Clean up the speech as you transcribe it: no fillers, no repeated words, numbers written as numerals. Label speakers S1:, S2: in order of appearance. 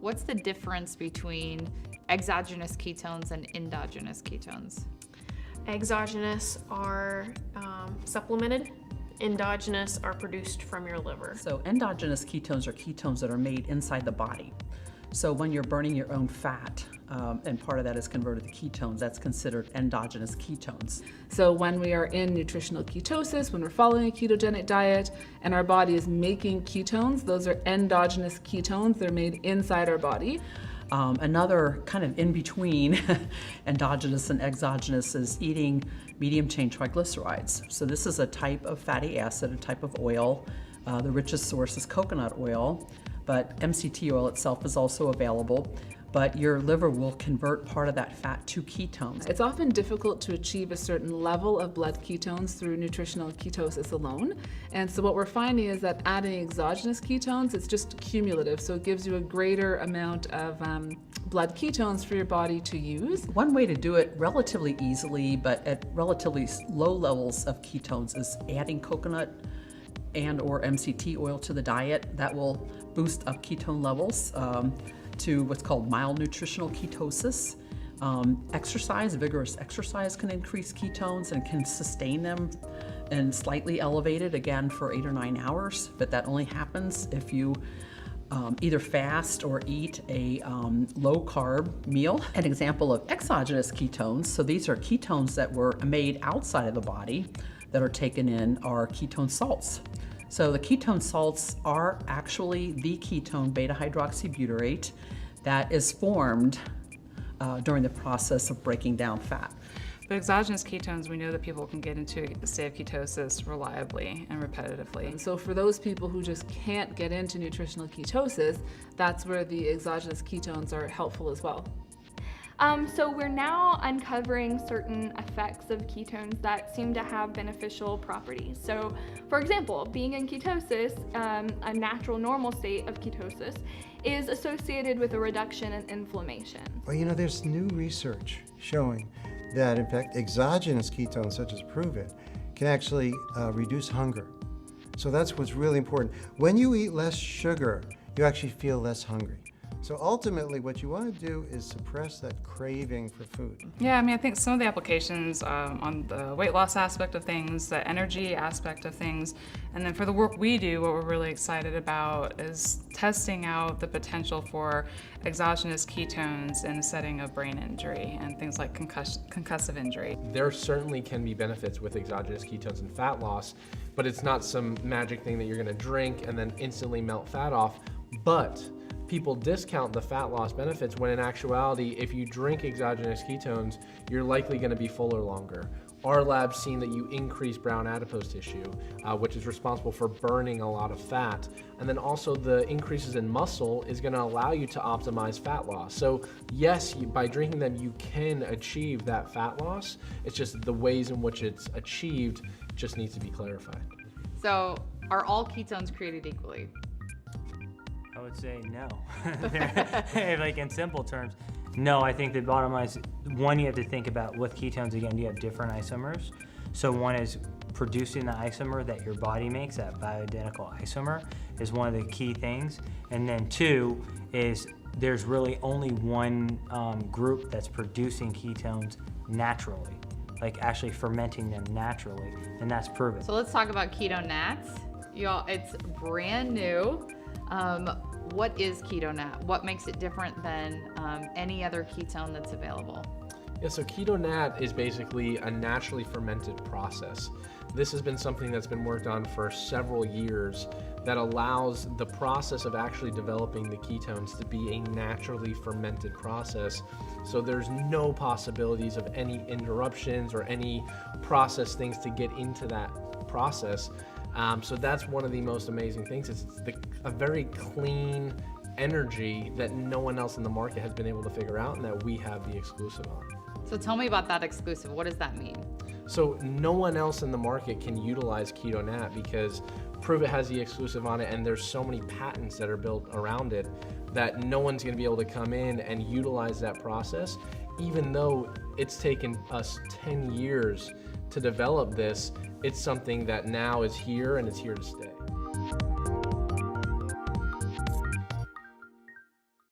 S1: what's the difference between exogenous ketones and endogenous ketones?
S2: Exogenous are supplemented. Endogenous are produced from your liver.
S3: So endogenous ketones are ketones that are made inside the body. So when you're burning your own fat, and part of that is converted to ketones, that's considered endogenous ketones.
S4: So when we are in nutritional ketosis, when we're following a ketogenic diet, and our body is making ketones, those are endogenous ketones. They're made inside our body.
S3: Another kind of in between endogenous and exogenous is eating medium chain triglycerides. So this is a type of fatty acid, a type of oil. The richest source is coconut oil, but MCT oil itself is also available. But your liver will convert part of that fat to ketones.
S4: It's often difficult to achieve a certain level of blood ketones through nutritional ketosis alone. And so what we're finding is that adding exogenous ketones, it's just cumulative. So it gives you a greater amount of blood ketones for your body to use.
S3: One way to do it relatively easily, but at relatively low levels of ketones, is adding coconut and or MCT oil to the diet. That will boost up ketone levels to what's called mild nutritional ketosis. Exercise, vigorous exercise can increase ketones and can sustain them and slightly elevated again for 8 or 9 hours, but that only happens if you either fast or eat a low carb meal. An example of exogenous ketones, so these are ketones that were made outside of the body that are taken in, are ketone salts. So the ketone salts are actually the ketone beta-hydroxybutyrate that is formed during the process of breaking down fat.
S5: But exogenous ketones, we know that people can get into a state of ketosis reliably and repetitively.
S4: And so for those people who just can't get into nutritional ketosis, that's where the exogenous ketones are helpful as well.
S6: So we're now uncovering certain effects of ketones that seem to have beneficial properties. So, for example, being in ketosis, a natural normal state of ketosis, is associated with a reduction in inflammation.
S7: Well, you know, there's new research showing that, in fact, exogenous ketones, such as Pruvit, can actually reduce hunger. So that's what's really important. When you eat less sugar, you actually feel less hungry. So ultimately, what you want to do is suppress that craving for food.
S5: Yeah, I mean, I think some of the applications on the weight loss aspect of things, the energy aspect of things, and then for the work we do, what we're really excited about is testing out the potential for exogenous ketones in the setting of brain injury and things like concussive injury.
S8: There certainly can be benefits with exogenous ketones and fat loss, but it's not some magic thing that you're going to drink and then instantly melt fat off. But people discount the fat loss benefits when in actuality, if you drink exogenous ketones, you're likely going to be fuller longer. Our lab's seen that you increase brown adipose tissue, which is responsible for burning a lot of fat. And then also the increases in muscle is going to allow you to optimize fat loss. So yes, by drinking them, you can achieve that fat loss. It's just the ways in which it's achieved just needs to be clarified.
S1: So are all ketones created equally?
S9: I would say no. Like in simple terms, no. I think the bottom line is, one, you have to think about with ketones, again, you have different isomers. So one is producing the isomer that your body makes, that bioidentical isomer is one of the key things. And then two is there's really only one group that's producing ketones naturally, like actually fermenting them naturally, and that's proven.
S1: So let's talk about Keto Nats. Y'all, it's brand new. What is Keto Nat? What makes it different than any other ketone that's available?
S8: Yeah, so Keto Nat is basically a naturally fermented process. This has been something that's been worked on for several years that allows the process of actually developing the ketones to be a naturally fermented process. So there's no possibilities of any interruptions or any process things to get into that process. So that's one of the most amazing things. It's a very clean energy that no one else in the market has been able to figure out and that we have the exclusive on.
S1: So tell me about that exclusive. What does that mean?
S8: So no one else in the market can utilize Keto Nat because Pruvit has the exclusive on it, and there's so many patents that are built around it that no one's going to be able to come in and utilize that process, even though it's taken us 10 years to develop this. It's something that now is here and it's here to stay.